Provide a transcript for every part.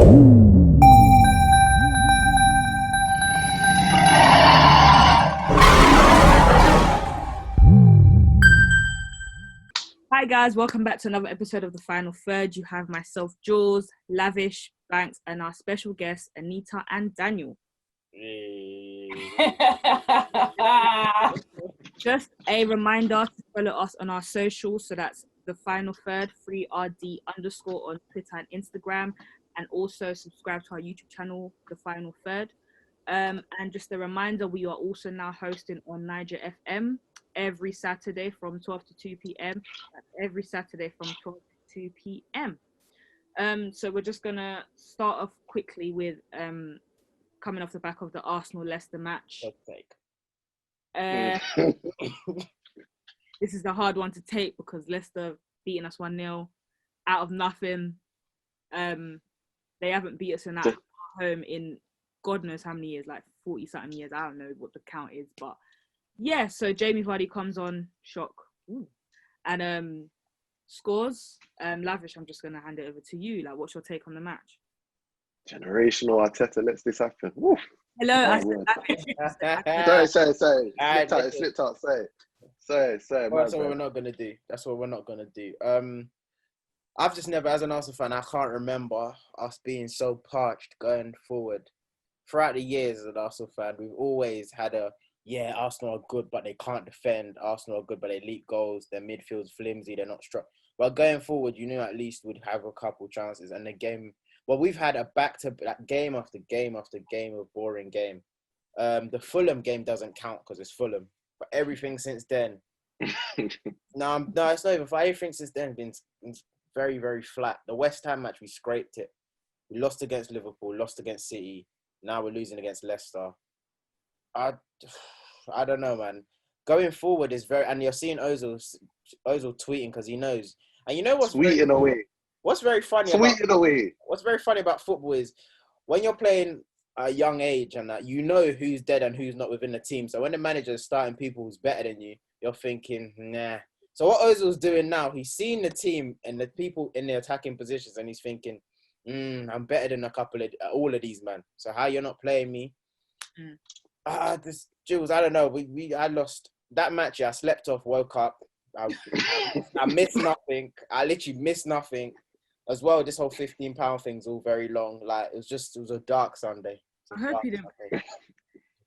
Hi guys, welcome back to another episode of The Final Third. You have myself, Jules, Lavish, Banks, and our special guests, Anita and Daniel. Just a reminder to follow us on our socials. So that's The Final Third, 3RD_ on Twitter and Instagram. And also subscribe to our YouTube channel, The Final Third. And just a reminder, we are also now hosting on Niger FM every Saturday from 12 to 2 p.m. Every Saturday from 12 to 2 p.m. So we're just going to start off quickly with coming off the back of the Arsenal-Leicester match. This is the hard one to take because Leicester beating us 1-0 out of nothing. They haven't beat us in that home in God knows how many years, like 40-something years. I don't know what the count is, but yeah, so Jamie Vardy comes on, shock, and scores. Lavish, I'm just going to hand it over to you. Like, what's your take on the match? Generational Arteta lets this happen. Woo. Hello, I said Sorry. It slipped out. Say. That's what we're not going to do. I've just never, as an Arsenal fan, I can't remember us being so parched going forward. Throughout the years as an Arsenal fan, we've always had Arsenal are good, but they can't defend. Arsenal are good, but they leak goals. Their midfield's flimsy. They're not strong. But going forward, at least we'd have a couple chances. And the game, we've had a back-to-back game after game after game of boring game. The Fulham game doesn't count because it's Fulham. But everything since then, it's not even for everything since then been very, very flat. The West Ham match, we scraped it. We lost against Liverpool, lost against City. Now we're losing against Leicester. I don't know, man. Going forward is and you're seeing Ozil tweeting because he knows. And you know what's Sweet away. What's very funny about football is when you're playing a young age and that, you know who's dead and who's not within the team. So when the manager is starting people who's better than you, you're thinking, nah. So what Ozil's doing now, he's seeing the team and the people in the attacking positions and he's thinking, I'm better than all of these, man. So how you're not playing me? Jules, I don't know. I lost that match. I slept off, woke up. I missed nothing. I literally missed nothing. As well, this whole £15 thing's all very long. Like it was a dark Sunday. I hope you didn't pay.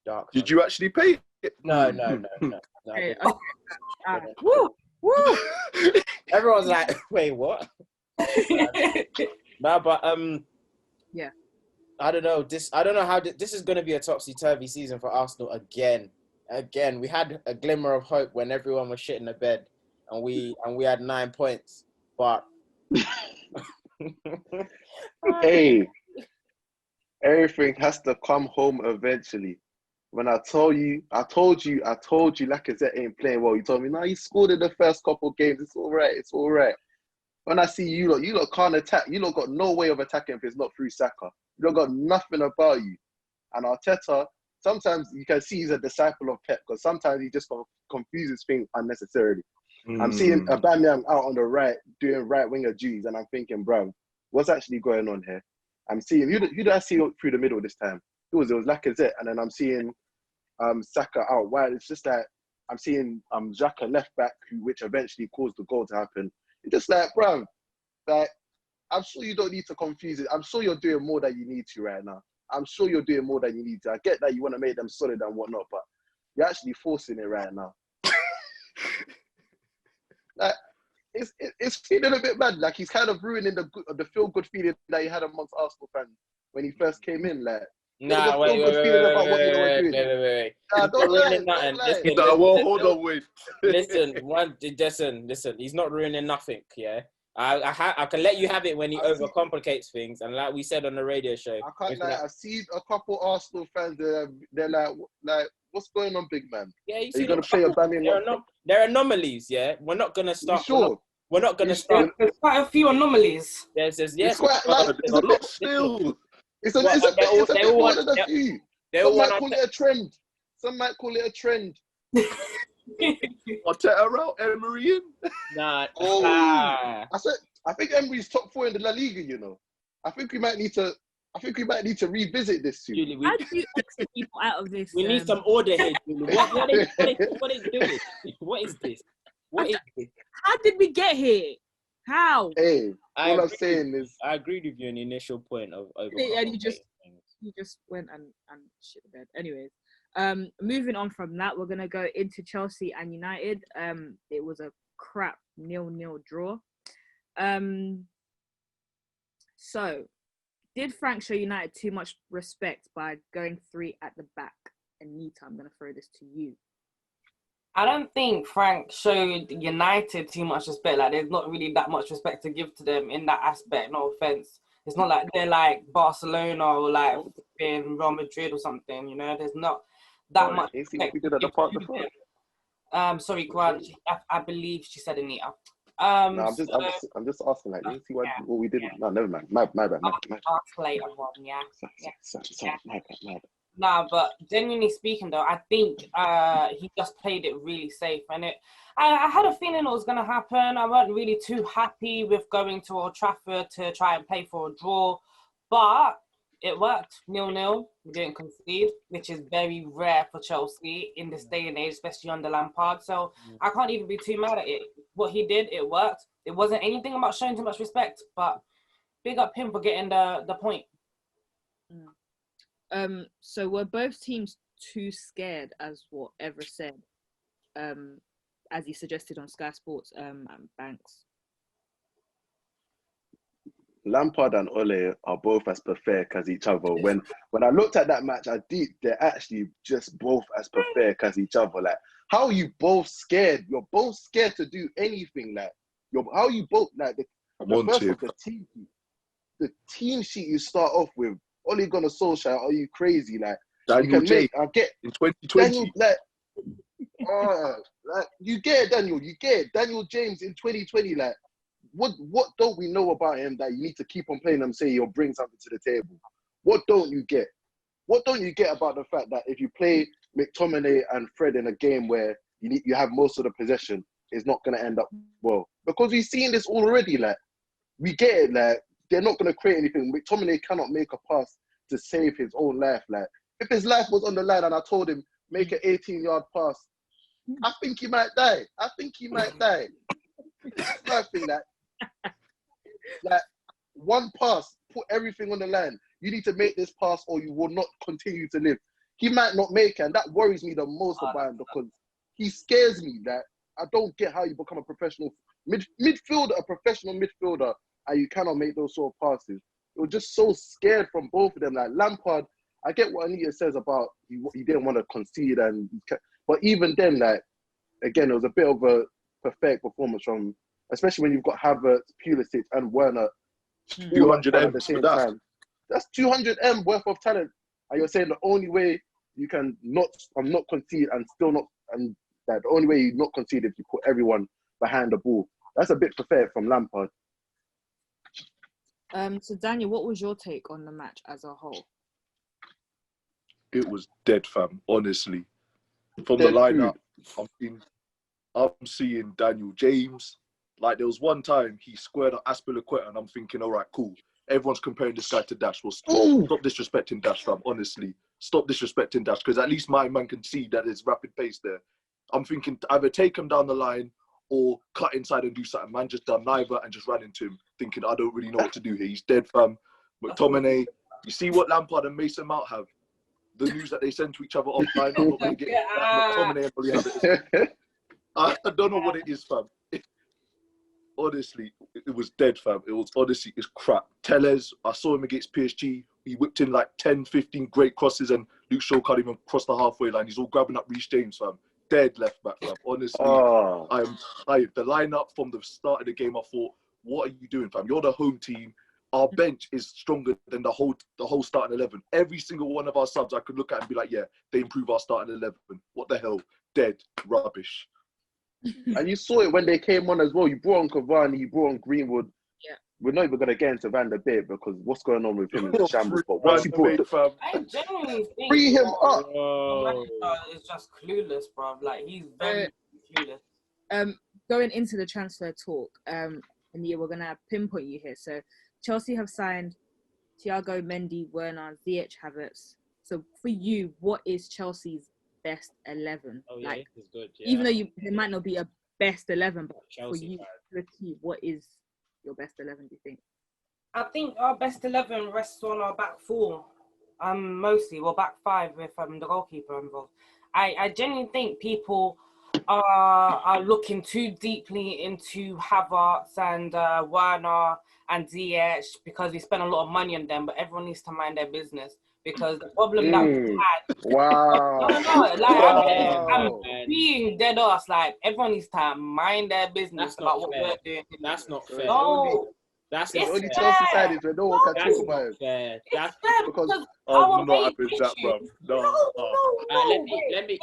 Dark. Did you actually pay it? No. Okay. Woo! Everyone's like, wait, what? No, but yeah. I don't know how this is going to be a topsy-turvy season for Arsenal again. We had a glimmer of hope when everyone was shit in the bed and we had 9 points. But hey, everything has to come home eventually. When I told you, Lacazette ain't playing well. You told me, no, he scored in the first couple of games. It's all right. When I see you lot can't attack. You lot got no way of attacking if it's not through Saka. You lot got nothing about you. And Arteta, sometimes you can see he's a disciple of Pep because sometimes he just confuses things unnecessarily. I'm seeing Aubameyang out on the right doing right winger duties, and I'm thinking, bro, what's actually going on here? I'm seeing who did I see through the middle this time? It was Lacazette, and then I'm seeing Saka out wide. It's just like I'm seeing Xhaka left back, which eventually caused the goal to happen. It's just like, bro, like I'm sure you don't need to confuse it. I'm sure you're doing more than you need to right now. I get that you want to make them solid and whatnot, but you're actually forcing it right now. Like, it's feeling a bit bad. Like he's kind of ruining the feel good feeling that he had amongst Arsenal fans when he first came in. Like, wait. Don't ruin nothing. Hold on, wait. Listen. He's not ruining nothing. Yeah. I can let you have it when he overcomplicates things, and like we said on the radio show, I can't lie. I've seen a couple Arsenal fans. They're like, what's going on, big man? Yeah, you gonna play a Aubameyang? They're anomalies. Yeah, we're not gonna start. Sure. We're not gonna start. There's quite a few anomalies. Yes. It's quite like there's a lot still. It's a bit more than a few. Some might call it a trend. Some might call it a trend. Arteta out, Emery in. Nah. I think Emery's top 4 in the La Liga, you know. I think we might need to I think we might need to revisit this soon. Julie, How do you exit people out of this? we need some order here, Julie. What are they doing? What is this? What is this? How did we get here? How? Hey, I all I'm agree saying is, I agreed with you on the initial point of And you just went and shit the bed. Anyways, moving on from that, we're gonna go into Chelsea and United. It was a crap 0-0 draw. So did Frank show United too much respect by going 3 at the back? Anita, I'm gonna throw this to you. I don't think Frank showed United too much respect. Like, there's not really that much respect to give to them in that aspect. No offense. It's not like they're like Barcelona or like in Real Madrid or something. You know, there's not that much. you see what we did at the park before? Sorry, Kwan. I believe she said Anita. No, I'm just asking. Like, you see what we did? Yeah. No, never mind. My bad. Ask later on, yeah. Sorry, my bad. Nah, but genuinely speaking though, I think he just played it really safe, and I had a feeling it was gonna happen. I wasn't really too happy with going to Old Trafford to try and play for a draw, but it worked. 0-0, we didn't concede, which is very rare for Chelsea in this day and age, especially under Lampard. So I can't even be too mad at it. What he did, it worked. It wasn't anything about showing too much respect, but big up him for getting the point. So were both teams too scared, as what Ever said, as he suggested on Sky Sports, and Banks? Lampard and Ole are both as pathetic as each other. When I looked at that match, they're actually just both as pathetic as each other. Like, how are you both scared? You're both scared to do anything. Like, how are you both like the team sheet you start off with? Ole Gunnar Solskjaer, are you crazy? Like, Daniel James in 2020. You get it, Daniel. You get it. Daniel James in 2020. Like, what don't we know about him that you need to keep on playing him, say he'll bring something to the table? What don't you get? What don't you get about the fact that if you play McTominay and Fred in a game where you have most of the possession, it's not going to end up well? Because we've seen this already. Like, we get it. Like, they're not going to create anything. McTominay cannot make a pass to save his own life. Like, if his life was on the line and I told him, make an 18-yard pass, I think he might die. I think like one pass, put everything on the line. You need to make this pass or you will not continue to live. He might not make it, and that worries me the most about him because he scares me. That I don't get how you become a professional midfielder, a professional midfielder, and you cannot make those sort of passes. You're just so scared from both of them. Like Lampard, I get what Anita says about he didn't want to concede, but even then, like, again, it was a bit of a perfect performance from, especially when you've got Havertz, Pulisic, and Werner 200 M at the same time. That's 200 M worth of talent, and you're saying the only way you can not concede and still not, and that the only way you not concede if you put everyone behind the ball. That's a bit pathetic from Lampard. So Daniel, what was your take on the match as a whole? It was dead, fam. Honestly, from Dead the lineup, I'm seeing Daniel James. Like, there was one time he squared up Aspilicueta, and I'm thinking, all right, cool. Everyone's comparing this guy to Dash. Well, stop disrespecting Dash, fam. Honestly, stop disrespecting Dash, because at least my man can see that there's rapid pace there. I'm thinking either take him down the line or cut inside and do something. Man just done neither and just ran into him, thinking, I don't really know what to do here. He's dead, fam. McTominay, you see what Lampard and Mason Mount have? The news that they send to each other offline. I'm not going to get that. McTominay and Bully have it. I don't know what it is, fam. Honestly, it was dead, fam. It was honestly, it's crap. Tellez, I saw him against PSG. He whipped in like 10, 15 great crosses, and Luke Shaw can't even cross the halfway line. He's all grabbing up Reece James, fam. Dead left back, fam. Honestly, I'm tired. The lineup from the start of the game, I thought, what are you doing, fam? You're the home team. Our bench is stronger than the whole starting 11. Every single one of our subs, I could look at and be like, yeah, they improve our starting 11. What the hell? Dead. Rubbish. And you saw it when they came on as well. You brought on Cavani, you brought on Greenwood. Yeah. We're not even going to get into Van der Beek because what's going on with him in the shambles. But once he brought I genuinely think free him up. Is just clueless, bro. Like, he's very clueless. Going into the transfer talk, and yeah, we're gonna pinpoint you here. So Chelsea have signed Thiago, Mendy, Werner, Ziyech, Havertz. So for you, what is Chelsea's best 11? Oh yeah, Like, this is good. Yeah. even though there might not be a best 11, but Chelsea for you, fan. the team, what is your best 11? Do you think? I think our best 11 rests on our back four, mostly, well, back five with the goalkeeper involved. I genuinely think people are looking too deeply into Havertz and Werner and Ziyech because we spend a lot of money on them, but everyone needs to mind their business because the problem that we had. Wow. I'm being dead ass. Like, everyone needs to mind their business That's about not what fair. we're doing. That's not fair. No. That's The not only fair. Chelsea side is when no one can That's talk about not it. fair. That's Fair because our I'm not main happy with that, issue- bruv. No. let me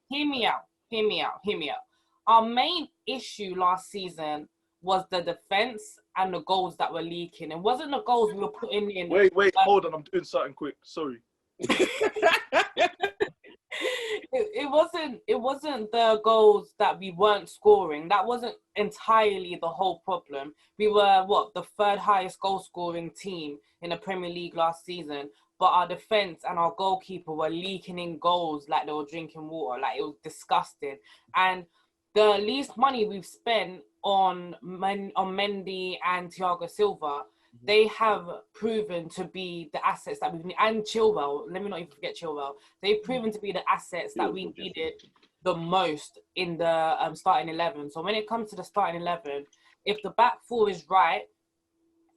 Hear me out. Our main issue last season was the defense and the goals that were leaking. It wasn't the goals we were putting in. Wait, hold on. I'm doing something quick. Sorry. It wasn't the goals that we weren't scoring. That wasn't entirely the whole problem. We were the third highest goal scoring team in the Premier League last season, but our defense and our goalkeeper were leaking in goals like they were drinking water. Like, it was disgusting. And the least money we've spent on Mendy and Thiago Silva, they have proven to be the assets that we need. And Chilwell, let me not even forget Chilwell. They've proven to be the assets that we needed the most in the starting 11. So when it comes to the starting 11, if the back four is right,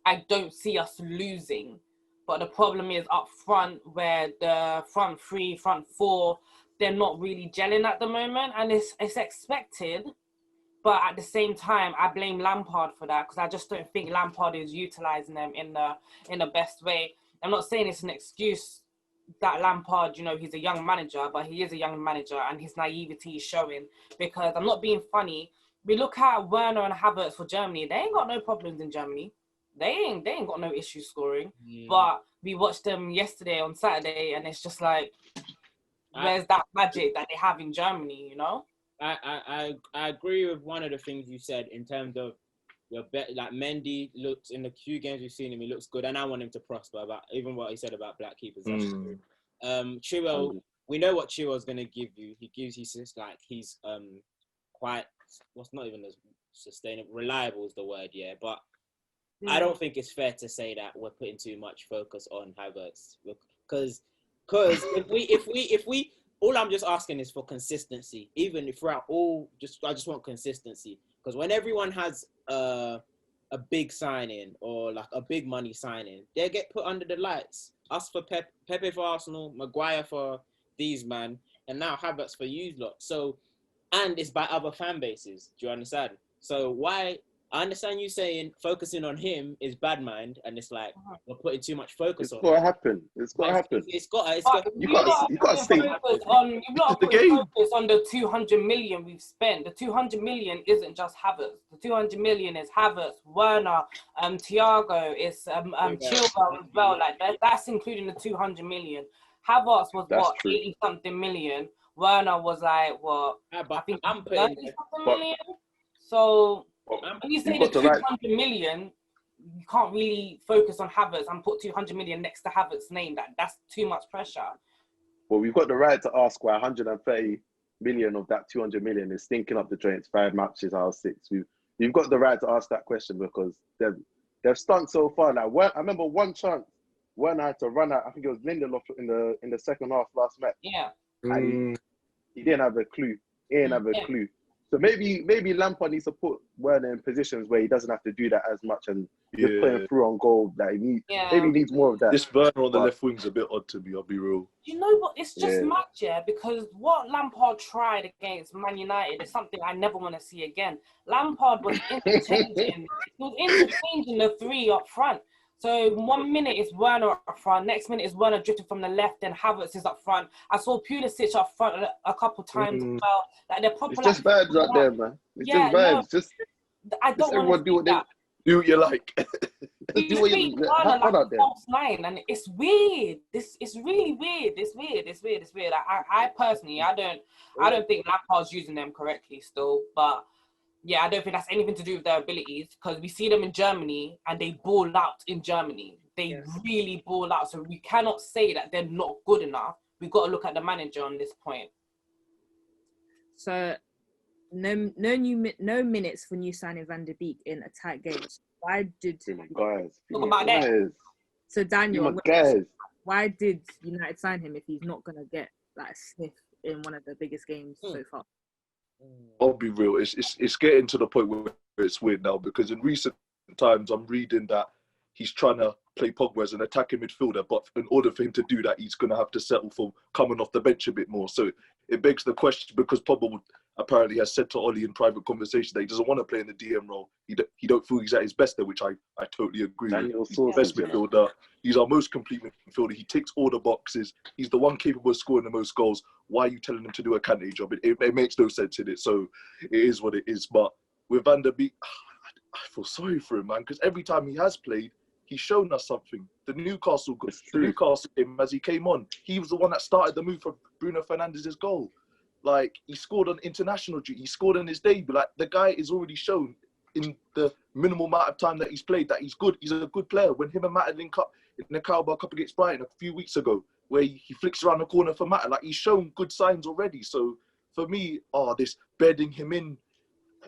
I don't see us losing. But the problem is up front, where the front three, front four, they're not really gelling at the moment. And it's expected. But at the same time, I blame Lampard for that because I just don't think Lampard is utilising them in the best way. I'm not saying it's an excuse that Lampard, he's a young manager, but he is a young manager and his naivety is showing. Because I'm not being funny. We look at Werner and Havertz for Germany. They ain't got no problems in Germany. They ain't got no issues scoring. But we watched them yesterday on Saturday, and it's just like, where's that magic that they have in Germany? I agree with one of the things you said in terms of your bet. Like, Mendy looks, in the few games we've seen him, he looks good, and I want him to prosper. But even what he said about black keepers, that's true. Chilwell, we know what Chilwell's gonna give you. He's just like, he's quite, what's not even as sustainable, reliable is the word, yeah. But I don't think it's fair to say that we're putting too much focus on Havertz because if we all I'm just asking is for consistency. Even throughout I just want consistency. Because when everyone has a big signing or like a big money signing, they get put under the lights. Us for Pepe for Arsenal, Maguire for these man, and now Havertz for you lot. So, and it's by other fan bases. Do you understand? So why? I understand you saying focusing on him is bad mind, and it's like we're putting too much focus on. It's got to happen. It's got to happen. It's got. You got to think. Focus on the 200 million we've spent. The 200 million isn't just Havertz. The 200 million is Havertz, Werner, Thiago, it's Chilwell as well. Like that's including the 200 million. Havertz was 80 something million. Werner was like what? I think I'm putting 30 something million. So. When you say the 200 million, you can't really focus on Havertz and put 200 million next to Havertz's name. That's too much pressure. Well, we've got the right to ask why 130 million of that 200 million is stinking up the joints, 5 matches out of 6. We've got the right to ask that question because they've stunk so far. Like, I remember one chance when I had to run out, I think it was Lindelof in the second half last match. Yeah. And he didn't have a clue. He didn't have a clue. So maybe Lampard needs to put Werner in positions where he doesn't have to do that as much and just put him through on goal. That maybe he needs more of that. This Werner on the left wing's a bit odd to me, I'll be real. You know what? It's just mad, because what Lampard tried against Man United is something I never want to see again. Lampard was interchanging the three up front. So 1 minute is Werner up front, next minute is Werner drifting from the left, then Havertz is up front. I saw Pulisic up front a couple times as well. Like they're proper. It's just vibes out there, man. It's just vibes. I don't want to do that. Do what you like. Do what you like. Like a false line, and it's weird. It's really weird. It's weird. I personally, I don't think Lampard's using them correctly still, but. Yeah, I don't think that's anything to do with their abilities because we see them in Germany and they ball out in Germany. they really ball out. So we cannot say that they're not good enough. We've got to look at the manager on this point. So no minutes for new signing Van der Beek in a tight game. So why did guys? Talk about that. So Daniel, Guys. why did United sign him if he's not gonna get like a sniff in one of the biggest games so far? I'll be real. It's getting to the point where it's weird now, because in recent times I'm reading that he's trying to play Pogba as an attacking midfielder, but in order for him to do that, he's going to have to settle for coming off the bench a bit more. So it begs the question, because Pogba apparently has said to Ollie in private conversation that he doesn't want to play in the DM role. He don't feel he's at his best there, which I totally agree with. He's the best midfielder. He's our most complete midfielder. He ticks all the boxes. He's the one capable of scoring the most goals. Why are you telling him to do a Kante job? It makes no sense in it. So it is what it is. But with Van der Beek, I feel sorry for him, man, because every time he has played, he's shown us something. The Newcastle game, as he came on, he was the one that started the move for Bruno Fernandes's goal. Like, he scored on international duty. He scored on his debut. Like, the guy is already shown in the minimal amount of time that he's played that he's good. He's a good player. When him and Matt linked up in the Carabao Cup against Brighton a few weeks ago, where he flicks around the corner for Matt, like, he's shown good signs already. So for me, this bedding him in,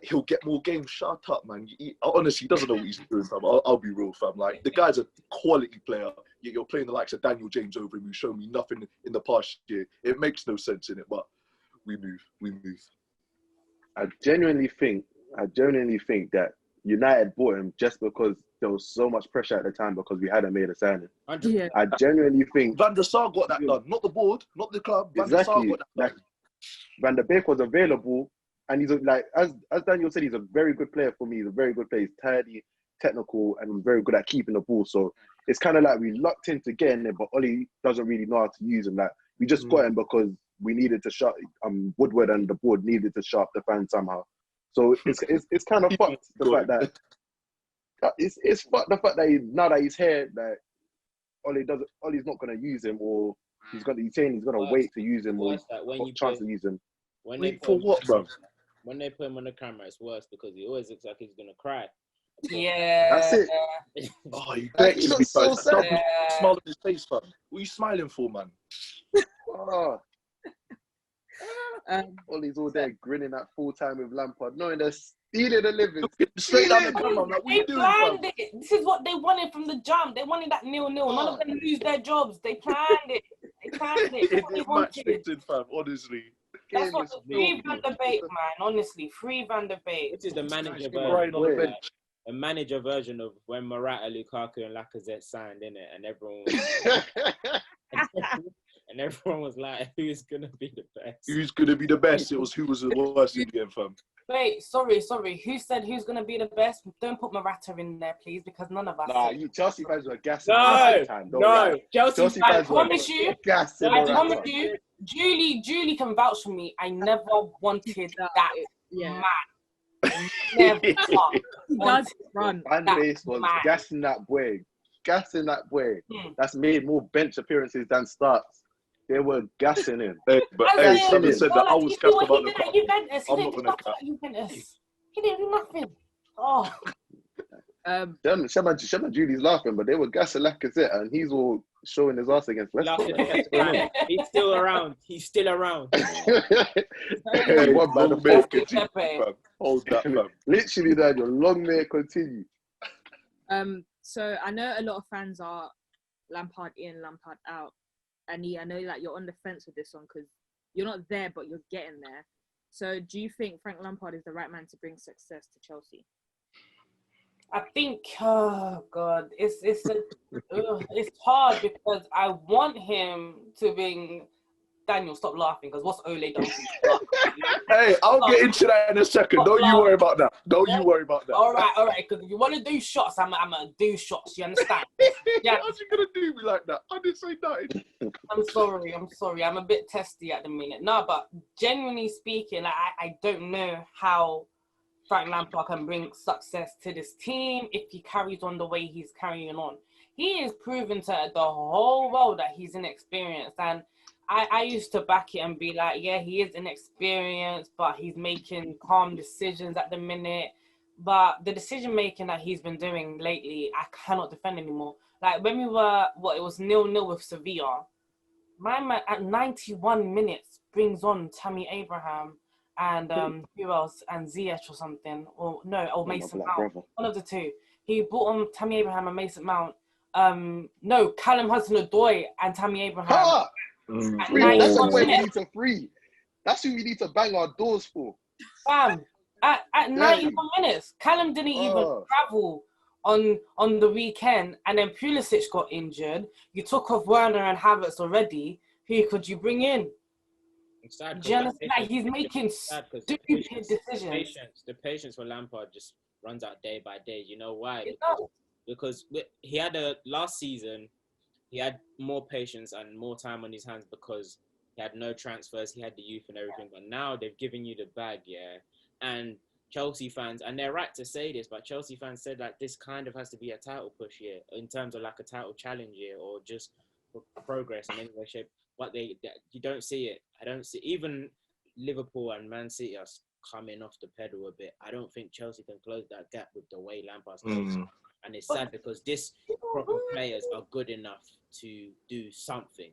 he'll get more games. Shut up, man. Honestly, he doesn't know what he's doing, fam. I'll be real, fam. Like, the guy's a quality player, yet you're playing the likes of Daniel James over him, who's shown me nothing in the past year. It makes no sense in it, but we move. I genuinely think that United bought him just because there was so much pressure at the time because we hadn't made a signing. Yeah. I genuinely think Van der Sar got that done, not the board, not the club. Van der Sar got that done. Van der Beek was available, and he's like, as Daniel said, he's a very good player for me. He's a very good player. He's tidy, technical, and very good at keeping the ball. So it's kind of like we locked into getting him, but Ollie doesn't really know how to use him. Like, we just got him because we needed to shut Woodward and the board needed to shut up the fan somehow. So it's kind of fucked the fact that it's fucked the fact that now that he's here, that Ollie's not gonna use him, or he's saying he's gonna wait to use him, or chance to use him. For what, bro? When they put him on the camera, it's worse because he always looks like he's gonna cry. Yeah, that's it. He begs me, so sad. Smile on his face, fam. What are you smiling for, man? Ollie's all there grinning at full time with Lampard, knowing they're stealing the living. Straight down the camera, like, what are you doing, planned fam? it. This is what they wanted from the jump. They wanted that 0-0. None of them lose their jobs. They planned it. That's what they wanted. Fam, honestly. That's what free Van der Beek, man. Honestly, free Van der Beek. This is the manager Right on the version. bench. A manager version of when Morata, Lukaku, and Lacazette signed, innit? And everyone was like, "Who's gonna be the best? Who's gonna be the best?" It was who was the worst in the end, fam. Wait, sorry. Who said who's gonna be the best? Don't put Morata in there, please, because none of us. Nah, you Chelsea fans were gassing. Chelsea I fans promise you. gassing. I promise you. Julie can vouch for me. I never wanted that man. Never. He does run. Fan base was gassing that boy. That's made more bench appearances than starts. They were gassing him. But someone said that I was gassed about the cup. I'm not gonna cap. He didn't do nothing. Oh. Shema Julie's laughing, but they were gassing Lacazette, and he's all showing his ass against Leicester. He's still around. Hold that, fam. Literally, Daniel, long may it continue. So I know a lot of fans are Lampard in, Lampard out. Annie, I know like you're on the fence with this one because you're not there, but you're getting there. So do you think Frank Lampard is the right man to bring success to Chelsea? I think, oh God, it's hard because I want him to bring. Daniel, stop laughing because what's Ole done? Hey, I'll get into that in a second. Don't you worry about that. All right. Because if you want to do shots, I'm gonna do shots. You understand? Yeah. How's he gonna do me like that? I didn't say nothing. I'm sorry. I'm a bit testy at the minute. No, but genuinely speaking, I don't know how Frank Lampard can bring success to this team if he carries on the way he's carrying on. He is proven to the whole world that he's inexperienced, and I used to back it and be like, yeah, he is inexperienced, but he's making calm decisions at the minute. But the decision making that he's been doing lately, I cannot defend anymore. Like when we were, it was 0-0 with Sevilla. My man at 91 minutes brings on Tammy Abraham and who else? And Ziyech or something. Or Mason Mount. Brother. One of the two. He brought on Tammy Abraham and Mason Mount. No, Callum Hudson-Odoi and Tammy Abraham. Ha! At Free. That's 91 the way we minutes. need to free. That's who we need to bang our doors for. Bam. At 91 minutes, Callum didn't even travel on the weekend, and then Pulisic got injured. You took off Werner and Havertz already. Who could you bring in? It's sad Like he's making stupid decisions. The patience for Lampard just runs out day by day. You know why? It Because he had last season, he had more patience and more time on his hands because he had no transfers, he had the youth and everything. But now they've given you the bag, yeah. And Chelsea fans, and they're right to say this, but Chelsea fans said like this kind of has to be a title push year in terms of like a title challenge year or just progress in any way, shape. But you don't see it. I don't see even Liverpool and Man City are coming off the pedal a bit. I don't think Chelsea can close that gap with the way Lampard's closing. And it's sad because this proper players are good enough to do something.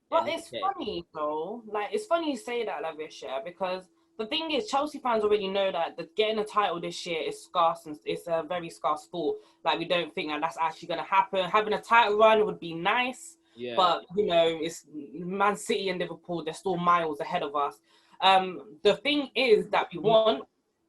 But it's funny though. Like it's funny you say that, Lavish, because the thing is, Chelsea fans already know that getting a title this year is scarce and it's a very scarce sport. Like we don't think that that's actually going to happen. Having a title run would be nice, but you know, it's Man City and Liverpool. They're still miles ahead of us. The thing is that we want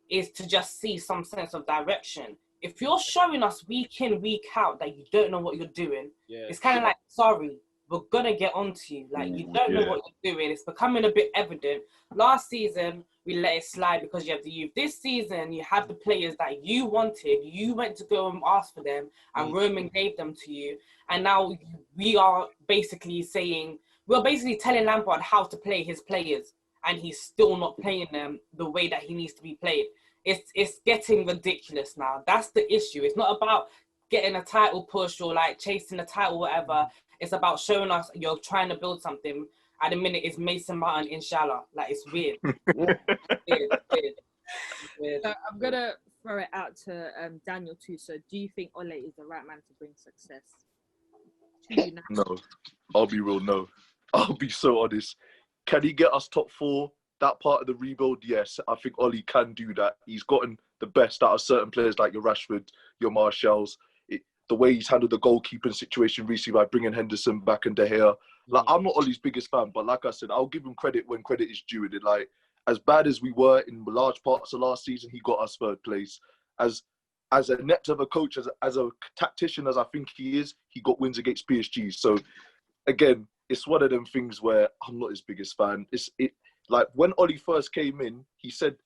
is to just see some sense of direction. If you're showing us week in, week out that you don't know what you're doing, it's kind of like, sorry, we're going to get onto you. Like, you don't know what you're doing. It's becoming a bit evident. Last season, we let it slide because you have the youth. This season, you have the players that you wanted. You went to go and ask for them, and Roman gave them to you. And now we are basically telling Lampard how to play his players, and he's still not playing them the way that he needs to be played. It's getting ridiculous now. That's the issue. It's not about getting a title push or like chasing a title, whatever. It's about showing us you're trying to build something. At the minute, it's Mason Mount, inshallah. Like, it's weird. weird. So I'm going to throw it out to Daniel too. So do you think Ole is the right man to bring success to you now? No, I'll be real, no. I'll be so honest. Can he get us top 4? That part of the rebuild, yes. I think Ole can do that. He's gotten the best out of certain players like your Rashford, your Marshalls. The way he's handled the goalkeeping situation recently by bringing Henderson back and De Gea. Like, I'm not Ole's biggest fan, but like I said, I'll give him credit when credit is due. Like, as bad as we were in large parts of last season, he got us 3rd place. As inept of a coach, as a tactician as I think he is, he got wins against PSG. So, again, it's one of them things where I'm not his biggest fan. Like, when Ole first came in, he said,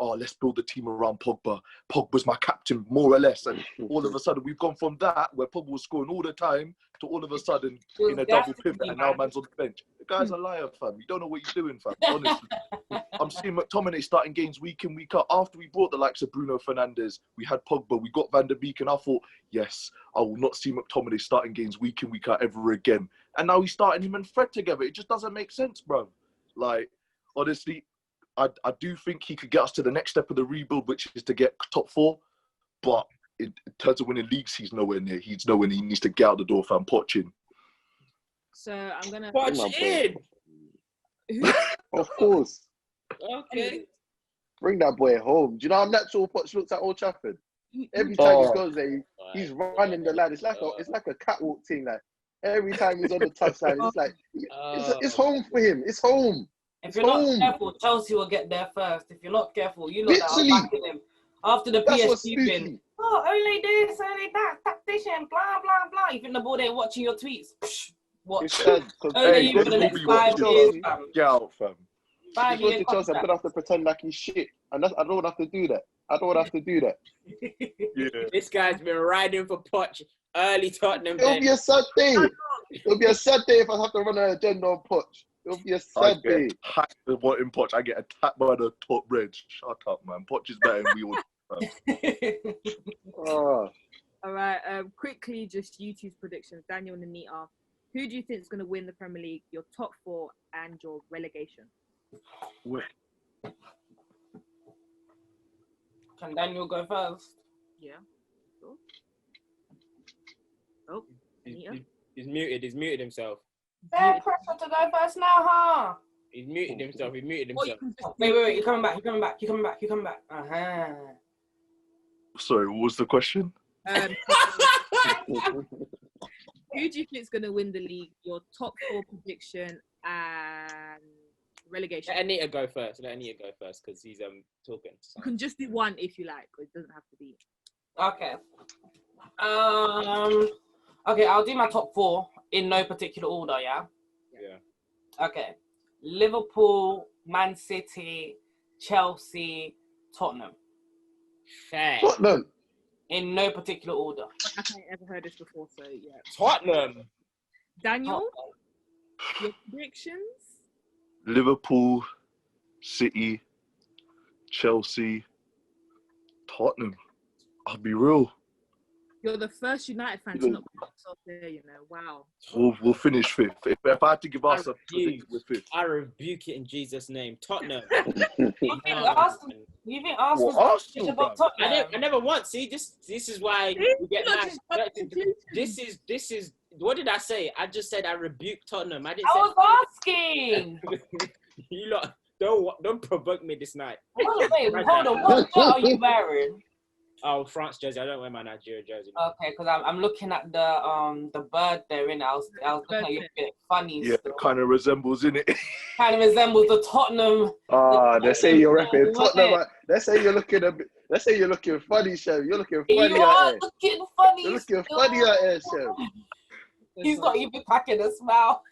oh, let's build a team around Pogba. Pogba's my captain, more or less. And all of a sudden, we've gone from that, where Pogba was scoring all the time, to all of a sudden in a double pivot, and now man's on the bench. The guy's a liar, fam. You don't know what you're doing, fam. Honestly. I'm seeing McTominay starting games week in, week out. After we brought the likes of Bruno Fernandes, we had Pogba, we got Van der Beek, and I thought, yes, I will not see McTominay starting games week in, week out ever again. And now he's starting him and Fred together. It just doesn't make sense, bro. Like, honestly, I do think he could get us to the next step of the rebuild, which is to get top 4. But in terms of winning leagues, he's nowhere near. He's nowhere near. He needs to get out the door, fam. Poch in. So I'm going to... Poch in! Of course. Okay. Bring that boy home. Do you know how natural Poch looks at Old Trafford? Every time he goes there, he's running the line. It's like a catwalk thing. Like, every time he's on the touchline, it's like, it's home for him. It's home. If you're not careful, Chelsea will get there first. If you're not careful, you know that I'm backing him. After the PSG thing, Ole this, Ole that, tactician, blah, blah, blah. You think the board ain't watching your tweets? Psh, watch. Ole you for the next 5 years, fam. Get out, fam. 5 years. I'm going to have to pretend like he's shit. And I don't have to do that. Yeah. This guy's been riding for Poch early Tottenham. It'll be a sad day. It'll be a sad day if I have to run an agenda on Poch. It'll be a sad day. Hacked the in Poch. I get attacked by the top red. Shut up, man. Poch is better than we all. All right. Quickly, just YouTube's predictions. Daniel and Anita, who do you think is going to win the Premier League, your top 4 and your relegation? Wait. Can Daniel go first? Yeah. Sure. Oh. Anita? He's muted. He's muted himself. Fair pressure to go first now, huh? He's muted himself. He muted Or you himself. can just Wait, you're coming back, you're coming back, you're coming back, you're coming back. Uh-huh. Sorry, what was the question? who do you think is going to win the league? Your top 4 prediction and relegation. Let Anita go first. Because he's talking. You can just do one if you like. It doesn't have to be. Okay. Okay, I'll do my top 4 in no particular order, yeah? Yeah. Okay. Liverpool, Man City, Chelsea, Tottenham. Fair. Tottenham. In no particular order. I haven't ever heard this before, so yeah. Tottenham. Daniel, your predictions? Liverpool, City, Chelsea, Tottenham. I'll be real. You're the first United fan to not put yourself there, you know. Wow. We'll finish 5th. If I had to give us a prediction, we're 5th. I rebuke it in Jesus' name. Tottenham. You think Arsenal's about Tottenham? I never want. See, this is why we get mad. This is. What did I say? I just said I rebuke Tottenham. I was asking. You lot don't provoke me this night. Hold on. What shirt are you wearing? Oh, France jersey. I don't wear my Nigeria jersey. Okay, because I'm looking at the bird there, and I was looking at you a bit funny. Yeah, still. it kind of resembles, innit? Kind of resembles the Tottenham. They say you're repping Tottenham. They say you're looking a bit. They say you're looking funny, Chef. You're looking funny You out are here. looking funny. You're looking still. funny out here, Chef. He's not even cracking a smile.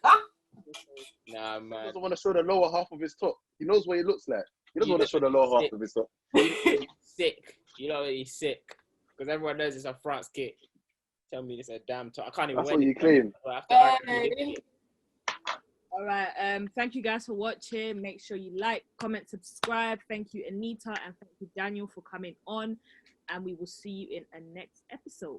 Nah, He man. doesn't want to show the lower half of his top. He knows what he looks like. He doesn't want to show the lower half of his top. He's sick. You know he's sick. Because everyone knows it's a France kit. Tell me it's a damn top. I can't even That's wear what it. you claim. All right. Thank you guys for watching. Make sure you like, comment, subscribe. Thank you, Anita, and thank you, Daniel, for coming on. And we will see you in a next episode.